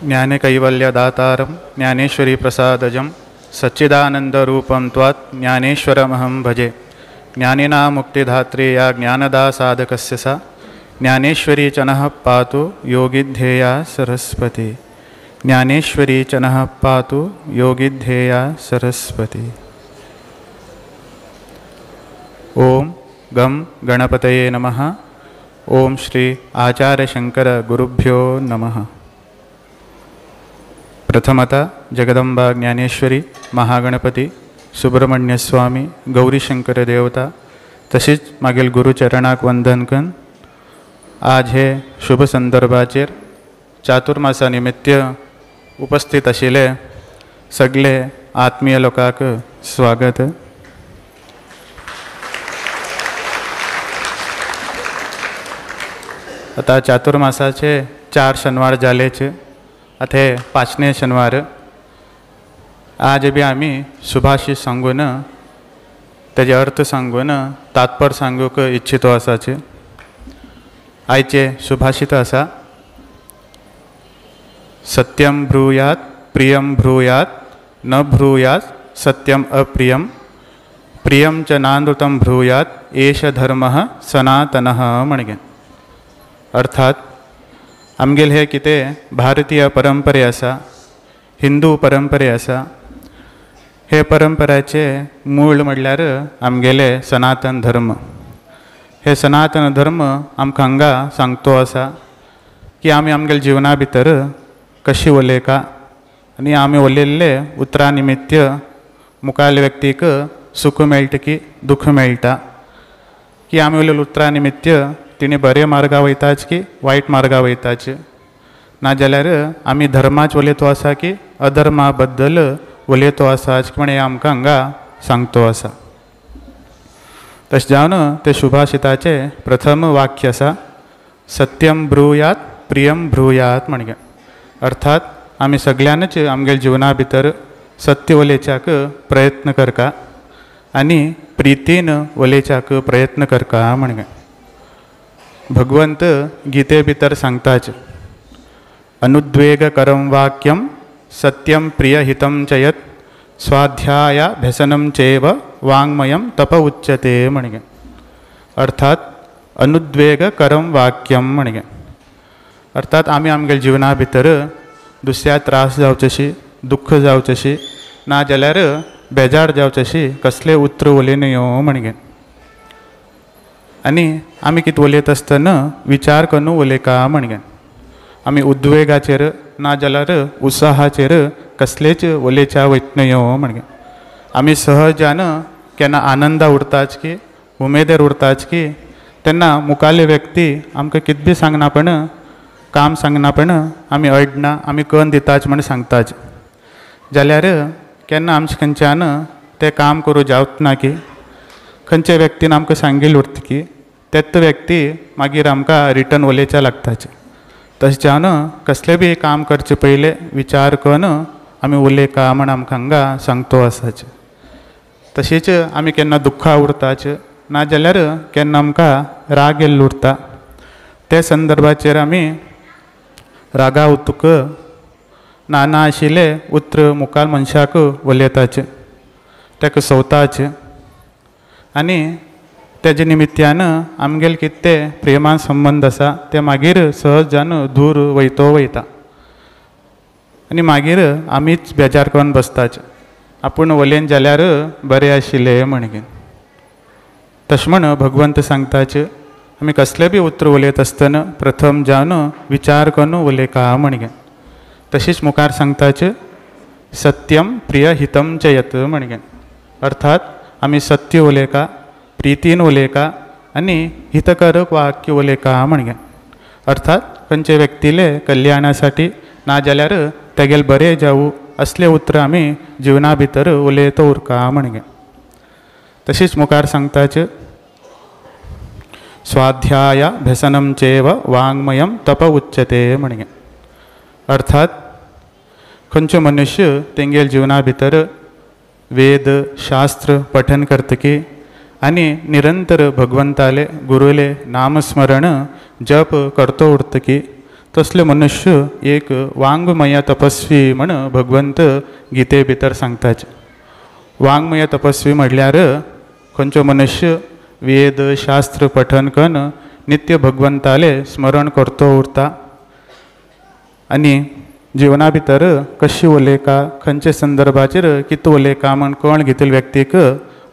ज्ञानकैवल्यदातारं ज्ञानेश्वरी प्रसादजं सच्चिदानन्दरूपं त्वात् ज्ञानेश्वरमहं भजे। ज्ञानिनां मुक्तिधात्री या ज्ञानदा साधकस्य सा ज्ञानेश्वरी च नः पातु योगिध्येया सरस्वती। ज्ञानेश्वरी च नः पातु योगिध्येया सरस्वती। ओम गम गणपतये नमः। ओम श्री आचार्य शंकर गुरुभ्यो नमः। प्रथमतः जगदंबा ज्ञानेश्वरी, महागणपती, सुब्रह्मण्य स्वामी, गौरीशंकर देवता तसेच मागील गुरुचरणाक वंदन करून आज हे शुभ संदर्भाचेर चातुर्मासा निमित्त उपस्थित आशिल्ले सगळे आत्मीय लोकांक स्वागत। आता चातुर्मासाचे 4 शनिवार जालेचे, आता 5ने शनिवार। आज बी आम्ही सुभाषित सांगून तेजे अर्थ सांगून तात्पर्य सांगूक इच्छितो आसाचे। आयचे सुभाषित आसा, सत्यम ब्रूयात प्रियम ब्रूयात न ब्रूयात सत्यम अप्रियम प्रियम च नानृतं ब्रूयात एष धर्मः सनातनः म्हणगे। अर्थात आमगेल हे कितें भारतीय परंपरे आसा, हिंदू परंपरे आसा, हे परंपराचे मूळ म्हणल्यार आमगेले सनातन धर्म। हे सनातन धर्म आमकां हांगा सांगतो आसा की आमी आमगेल्या जिवना भितर कशी उलयका आनी आमी उलयल्ले उतरां निमित्त मुखाल व्यक्तीक सुख मेळटा की दुख मेळटा, की आमी उलयल्ले उतरां निमित्त तिणे बरे मार्गा वयताच की वायट मार्गा वयताच, नाजाल्यार आमी धर्माच उलयतो आसा की अधर्मा बद्दल उलयतो आसाच म्हण हें आमकां हांगा सांगतो आसा। तशें जावन ते सुभाषिताचे प्रथम वाक्य आसा, सत्यम ब्रूयात प्रियम ब्रूयात म्हणगे। अर्थात आमी सगळ्यांनच आमगेल्या जिवना भितर सत्य उलयच्याक प्रयत्न करका आनी प्रितीन उलयच्याक प्रयत्न करका म्हणगे। भगवंत गीते भितर सांगताच, अनुद्वेगकरं वाक्यम सत्यम प्रियहितं च यत् स्वाध्यायाभ्यसनं चैव वाङ्मयं तप उच्यते म्हणगे। अर्थात अनुद्वेगकरं वाक्यम म्हणगे। अर्थात आमी आमगेल्या जिवना भितर दुसऱ्या त्रास जावचेशी, दुःख जावचेशी, नाजाल्यार बेजार जावचेशी कसले उतर उलयनयो म्हणगे। आनी आमी कितें उलयत आसतना विचार करून उलयका म्हणगे। आमी उद्वेगाचेर नाजाल्यार उत्साहाचेर कसलेच उलयच्या वयतनयो म्हणगे। आमी सहजान केन्ना आनंदा उरताच की उमेदेर उरताच की तेन्ना मुखाले व्यक्ती आमकां कितें बी सांगना पण काम सांगना पण आमी अडना, आमी कन्न दिताच म्हण सांगताच, जाल्यार केन्ना आमचे खंयच्यान तें काम करूं जावतना की खंयच्या व्यक्तीन आमकां सांगिल्लें उरता की तेच व्यक्ती मागीर आमकां रिटर्न उलयच्या लागताच। तशें जावन कसलें बी काम करचे पयले विचार करून आमी उलयका म्हण आमकां हांगा सांगतो आसाच। तशेंच आमी केन्ना दुख्खा उरताच, नाजाल्यार केन्ना आमकां राग येयल्लो उरता, ते संदर्भाचेर आमी रागा उतूक नाना आशिल्ले उतर मुखार मनशाक उलयताच, तेका सवताच आनी तेजे निमित्यान आमगेले कितें ते प्रेमान संबंध आसा ते मागीर सहजान दूर वयता आनी मागीर आमीच बेजार करून बसताच, आपूण उलयन जाल्यार बरें आशिल्लें म्हणगे। तशें म्हण भगवंत सांगताच, आमी कसले बी उतर उलयत आसतना प्रथम जावन विचार करून उलयका म्हणगे। तशीच मुखार सांगताच, सत्यम प्रियहितं च यत् म्हणगे। अर्थात आमी सत्य उलयका, प्रितीन उलयका आनी हितकारक वाक्य उलयका म्हणगे। अर्थात खंयचे व्यक्तीले कल्याणासाठी नाजाल्यार तेगेले बरें जावूं असले उतर आमी जिवना भितर उलयतो उरका म्हणगे। तशीच मुखार सांगताच, स्वाध्यायाभ्यसनं चैव वाङ्मयं तप उच्यते म्हणगे। अर्थात खंयचो मनुष्य तेंगेल जिवना भितर वेद शास्त्र पठन करतकी आनी निरंतर भगवंताले गुरुले नामस्मरण जप करतो उरतकी तो तसले मनुष्य एक वाङ्मय तपस्वी म्हण भगवंत गीते भितर सांगताच. वाङ्मय तपस्वी म्हटल्यार खंयचो मनुष्य वेद शास्त्र पठन करून नित्य भगवंताले स्मरण करतो उरता आनी जिवना भितर कशी उलयका खंयचे संदर्भाचेर कितें उलयका म्हण कळण घेतिल्ले व्यक्तीक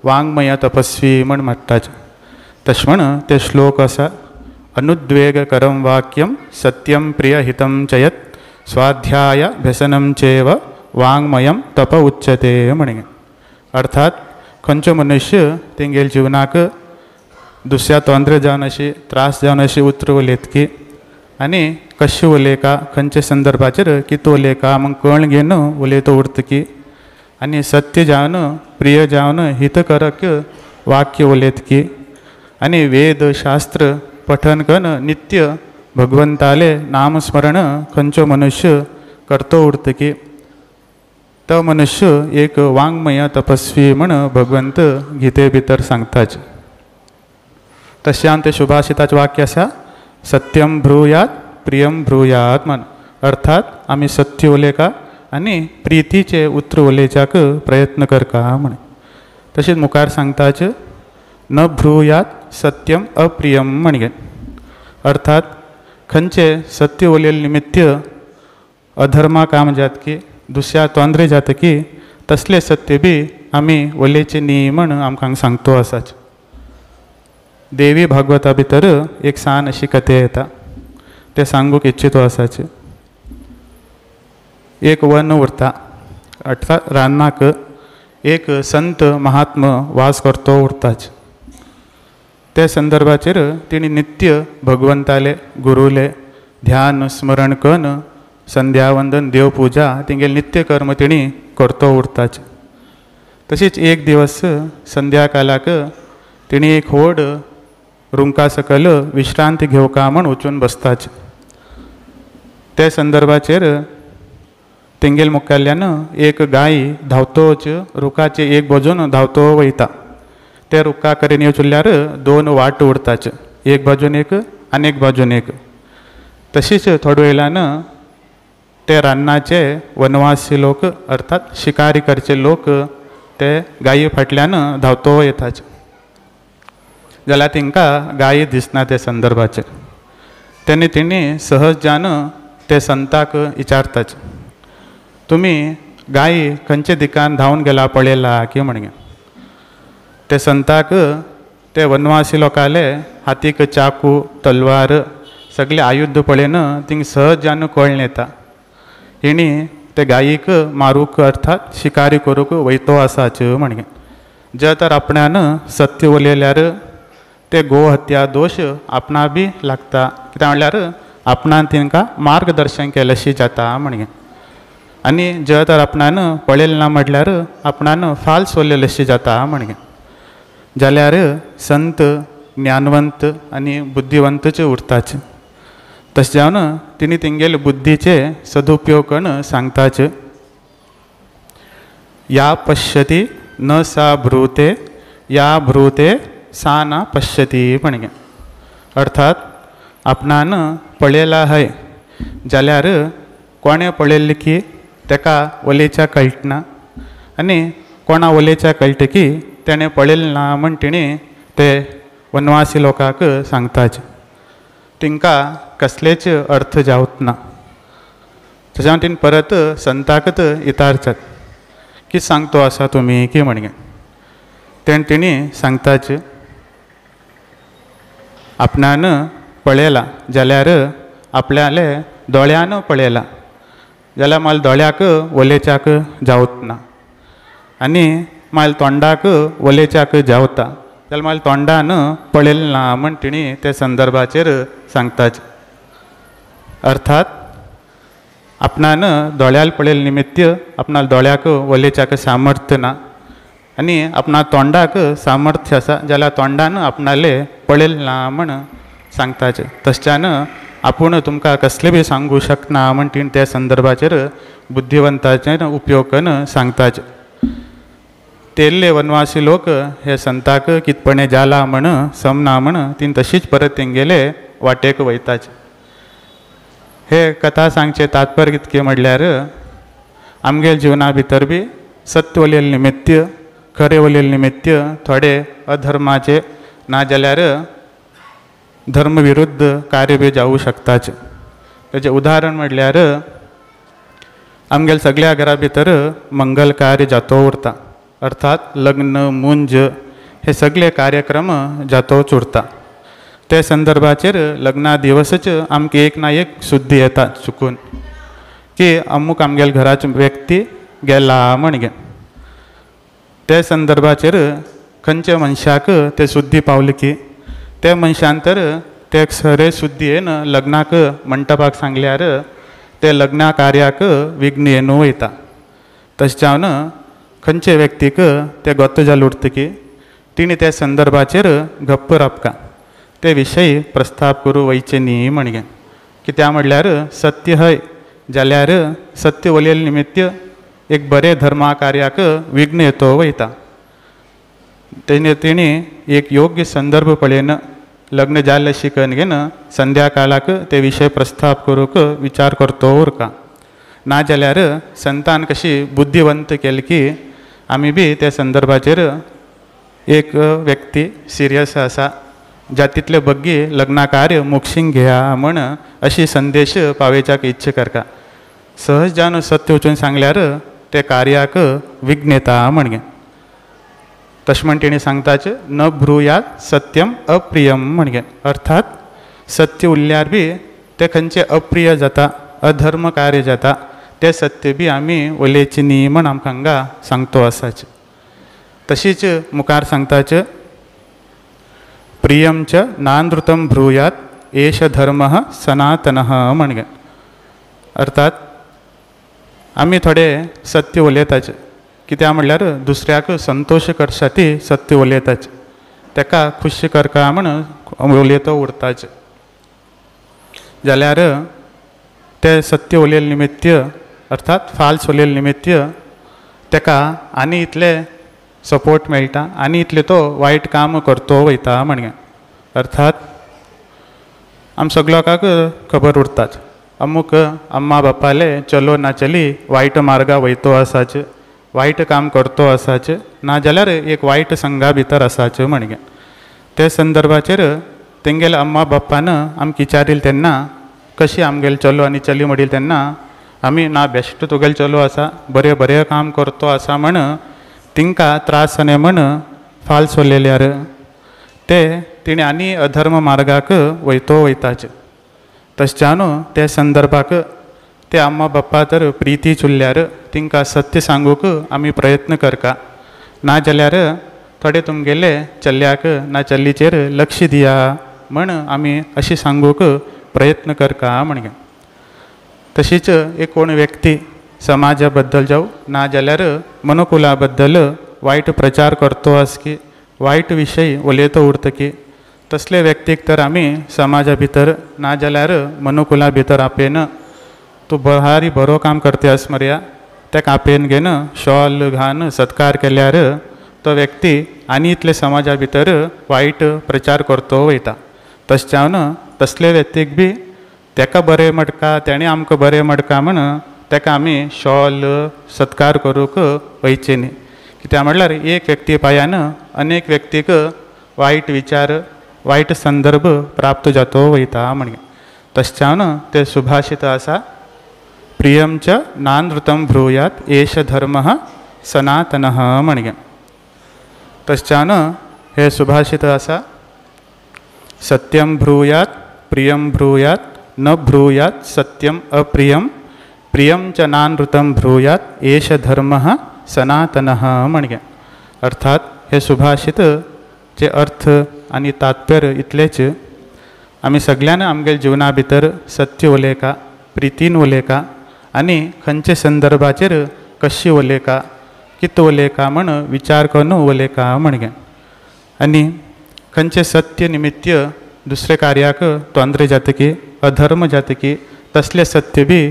वाङ्मय तपस्वी म्हण म्हणटात. तशें म्हण ते श्लोक आसा. अनुद्वेगकरं वाक्यं सत्यं प्रियहितं च यत् स्वाध्याय व्यसनं चेव वाङ्मयं तप उच्यते म्हणे. अर्थात खंयचो मनुष्य तेंगेल जिवनाक दुसऱ्या तोंदरे जावन अशी त्रास जावन अशी उतर उलयतकी आनी कशी उलयका खंयचे संदर्भाचेर कितें उलयका म्हण कळण घेवन उलयता उरतकी आनी सत्य जावन प्रिय जावन हितकारक वाक्य उलयतकी आनी वेद शास्त्र पठन करून नित्य भगवंताले नामस्मरण खंयचो मनुष्य करतो उरतकी तो मनुष्य एक वाङ्मय तपस्वी म्हण भगवंत गीते भितर सांगताच. तशें ते सुभाषिताचें वाक्य आसा. सत्यम ब्रुयात प्रियम ब्रुयात म्हण. अर्थात आमी सत्य उलयका आनी प्रितीचे उतर उलयच्याक प्रयत्न करका म्हण. तशेंच मुखार सांगताच न ब्रुयात सत्यम अप्रियम म्हणगे. अर्थात खंयचे सत्य उलयले निमित्त अधर्मा काम जात की दुसऱ्या तोंदरे जाता की तसले सत्य बी आमी उलयचे न्ही म्हण आमकां सांगतो आसाच. देवी भागवता भितर एक सान अशी कथे येता ते सांगूक इच्छितो आसाच. एक वन उरता. अर्थात रानाक एक संत महात्मा वास करतो उरताच. त्या संदर्भाचेर तिणी नित्य भगवंताले गुरुले ध्यान स्मरण करून संध्यावंदन देवपूजा तेंगेल नित्य कर्म तिणी करतो उरताच. तशीच एक दिवस संध्याकाळाक तिणी एक व्हड रुंका सकल विश्रांती घेवका म्हण वचून बसताच. त्या संदर्भाचेर तेंगेल मुखारल्यान एक गाय धांवतोच रुखाचे एक बाजून धांवतो वयता. त्या रुखा कडेन येवचुल्ल्यार दोन वाट उरताच. एक बाजून एक आनी एक बाजून एक. तशीच थोड्या वेळान ते रान्नाचे वनवासी लोक अर्थात शिकारी करचे लोक ते गाये फाटल्यान धांवतो येताच. जाल्यार तांकां गाय दिसना त्या संदर्भाचेर. तेन्ना तेणी सहज जावन ते संताक विचारताच तुमी गाय खंयचे दिकान धांवन गेला पळयला की म्हणगे. ते संताक ते वनवासी लोकाले हातीक चाकू तलवार सगळे आयुध पळयन थिंग सहज जावन कळण येता हेणी ते गायीक मारूक अर्थात शिकारी करूक वयतो आसाच म्हणगे. जे तर आपणान सत्य उलयल्यार ते गोहत्या दोश आपणा बी लागता. कित्याक म्हणल्यार आपणान तांकां मार्गदर्शन केलेशी जाता म्हणगे. आनी जे तर आपणान पळयलें ना म्हटल्यार आपणान फाल्स उलयलेशी जाता म्हणगे. जाल्यार संत ज्ञानवंत आनी बुद्धिवंतच उरताच. तशें जावन तिणी तेंगेले बुद्धीचे सदुपयोग करून सांगताच. या पश्यती न सा ब्रूते या ब्रूते सा न पश्यती म्हणगे. अर्थात आपणान पळयला हय जाल्यार कोणें पळयल्लें की ताका उलयच्या कळटना आनी कोणा उलयच्या कळटा की तेणें पळयलें ना म्हण तिणी ते वनवासी लोकांक सांगताच. तिंकां कसलेच अर्थ जावत ना. तशें तिणी परत संताकच विचारतात की सांगतो आसा तुमी की म्हणगे. तेणे तिणी सांगताच आपणान पळयला जाल्यार आपल्याले दोळ्यान पळयला जाल्यार माल दोळ्याक उलयच्याक जावत ना आनी माल तोंडाक उलयच्याक जावता जाल्यार माल तोंडान पळयलें ना म्हण तिणी त्या संदर्भाचेर सांगताच. अर्थात आपणान दोळ्याल पळयले निमित्त आपणाल दोळ्याक उलयच्याक सामर्थ्य ना आनी आपणा तोंडाक सामर्थ्य आसा जाल्यार तोंडान आपणाले पळयलें ना म्हण सांगताच. तशच्यान आपूण तुमकां कसलें बी सांगू शकना म्हण तिणी त्या संदर्भाचेर बुद्धिवंताचेर उपयोग करून सांगताच. तेल्ले वनवासी लोक हे संताक कितपणे जाला म्हण समना म्हण तीन तशीच परत तेंगेले वाटेक वयताच. हे कथा सांगचे तात्पर्य कितके म्हटल्यार आमगे जिवना भितर बी सत्य उलयले निमित्त खरे उलयले निमित्त थोडे अधर्माचे ना जाल्यार धर्मविरुद्ध कार्य बी जावू शकताच. त्याचे उदाहरण म्हटल्यार आमगेल सगळ्या घरा भितर मंगल कार्य जातो उरता, अर्थात लग्न मुंज हे सगळे कार्यक्रम जातोच उरता. ते संदर्भाचेर लग्ना दिवसच आमकां एक ना एक सुद्धी येता चुकून की अमूक आमगेल घराचो व्यक्ती गेला म्हणगे. ते संदर्भाचेर खंयच्या मनशाक ते सुद्धी पावली की ते मनशान तर ते खरे सुद्धी येन लग्नाक मंटपाक सांगल्यार ते लग्ना कार्याक विघ्न येवन वयता. तशें जावन खंयचे व्यक्तीक ते गोत्त जाले उरता की तिणी त्या संदर्भाचेर गप्प रावपा ते विशयी प्रस्ताव करूं वयचे न्ही म्हणगे. कित्याक म्हटल्यार सत्य हय जाल्यार सत्य उलयले निमित्त एक बरे धर्मा कार्याक विघ्न येतो वयता. तेणी एक योग्य संदर्भ पळयन लग्न जाल्ले शिकन घेन संध्याकाळाक ते विशय प्रस्ताव करूंक विचार करतो उरका. ना जाल्यार संतान कशी बुद्धिवंत केली की आमी बी त्या संदर्भाचेर एक व्यक्ती सिरियस आसा जातीतले बग्गी लग्ना कार्य मोक्षींग घेया म्हण अशी संदेश पावेच्याक इच्छा करता. सहज जावन सत्य वचून सांगल्यार ते कार्याक विघ्न येता म्हणगे. तशें म्हण तेणी सांगताच न ब्रुयात सत्यम अप्रियम म्हणगे. अर्थात सत्य उरल्यार बी ते खंयचे अप्रिय जाता अधर्म कार्य जाता ते सत्य बी आमी उलयची न्ही म्हण आमकां हांगा सांगतो आसाच. तशीच मुखार सांगताच प्रियम च नानृतं ब्रूयात एष धर्मः सनातनः म्हणगे. अर्थात आमी थोडे सत्य उलयताच कित्याक म्हटल्यार दुसऱ्याक संतोश करसाठी सत्य उलयताच ताका खुश करता म्हण उलयतो उरताच. जाल्यार ते सत्य उलयले निमित्त अर्थात फाल्स उलयले निमित्त ताका आनी इतले सपोर्ट मेळटा आनी इतले तो वायट काम करतो वयता म्हणगे. अर्थात आम सगळ्या लोकांक खबर उरताच अमूक अम्मा बापाले चलो ना चली वायट मार्गा वयतो आसाच वायट काम करतो आसाच ना जाल्यार एक वायट संघा भितर आसाच म्हणगे. ते संदर्भाचेर तेंगेले अम्मा बापान आमकां विचारील तेन्ना कशी आमगेले चलो आनी चली म्हणील तेन्ना आमी ना बेश्ट तुगेले चलो आसा बरें बरें काम करतो आसा म्हण तिंकां त्रास जाले म्हण फाल्स उलयल्यार ते तिणे आनी अधर्म मार्गाक वयतो वयताच. तशें जावन ते संदर्भाक ते अम्मा बाप्पा तर प्रितीच उरल्यार तिंकां सत्य सांगूक आमी प्रयत्न करता. ना जाल्यार थोडे तुमगेले चल्याक ना चल्लीचेर लक्ष दिया म्हण आमी अशी सांगूक प्रयत्न करता म्हणगे. तशीच एक कोण व्यक्ती समाजा बद्दल जावं ना जाल्यार मनुकुला बद्दल वायट प्रचार करतो आस की वायट विशय उलयतो उरता की तसले व्यक्तीक तर आमी समाजा भितर ना जाल्यार मनुकुला भितर आपेन तूं भारी बरो काम करते आस मर्या ताका आपेन घेन शॉल घान सत्कार केल्यार तो व्यक्ती आनी इतले समाजा भितर वायट प्रचार करतो वयता. तशें जावन तसले व्यक्तीक बी ताका बरें म्हणटा तेणें आमकां बरें म्हणटा म्हण ताका आमी शॉल सत्कार करूंक वयचें न्ही. कित्याक म्हटल्यार एक व्यक्ती पायान अनेक व्यक्तीक वायट विचार वायट संदर्भ प्राप्त जातो वयता म्हणगे. तशें जावन ते सुभाषित आसा प्रियम च नानृतं ब्रूयात एष धर्मः सनातनः म्हणगे. तशें जावन हे सुभाषित आसा सत्यम ब्रूयात प्रियम ब्रूयात न ब्रूयात सत्यम अप्रियम प्रियम च नानृतं ब्रूयात एष धर्मः सनातनः म्हणगे. अर्थात हे सुभाषित चे अर्थ आनी तात्पर्य इतलेच आमी सगळ्यान आमगे जिवना भितर सत्य उलयका प्रितीन उलयका आनी खंयचे संदर्भाचेर कशी उलयका कित उलयका म्हण विचार करून उलयका म्हणगे. आनी खंयचे सत्य निमित्त दुसरे कार्याक तोंदरे जाता की अधर्म जाता की तसले सत्य बी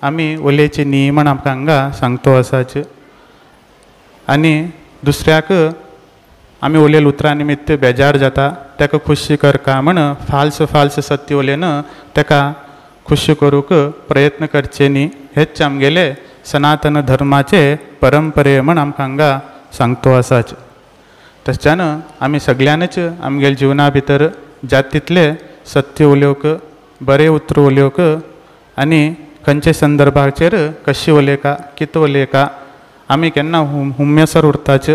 आमी उलयचे न्ही म्हण आमकां हांगा सांगतो आसाच. आनी दुसऱ्याक आमी उलयले उतरां निमित्त बेजार जाता ताका खुशी करता म्हण फाल्स सत्य उलयन ताका खुश करूक प्रयत्न करचेनी हेच आमगेले सनातन धर्माचे परंपरे म्हण आमकां हांगा सांगतो आसाच. तशच्यान आमी सगळ्यांनीच आमगेल्या जिवना भितर जाता तितले सत्य उलोवक, बरे उतर उलोवक आनी खंयचे संदर्भाचेर कशी उलयका, कितें उलयका, आमी केन्ना हुम्यसर उरताच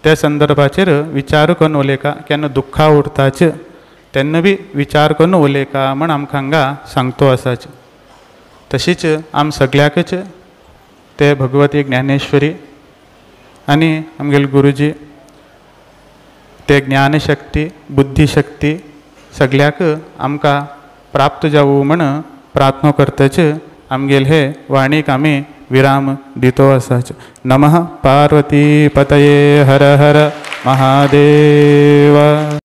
त्या संदर्भाचेर विचार करून उलयका, केन्ना दुख्खा उरताच तेन्ना बी विचार करून उलयका म्हण आमकां हांगा सांगतो आसाच. तशीच आम सगळ्याकच ते भगवती ज्ञानेश्वरी आनी आमगेले गुरुजी ते ज्ञानशक्ती, बुद्धीशक्ती सगळ्याक आमकां प्राप्त जावूं म्हण प्रार्थना करतच आमगेले हे वाणीक आमी विराम दितो आसाच. नमः पार्वती पतये हर हर महादेव.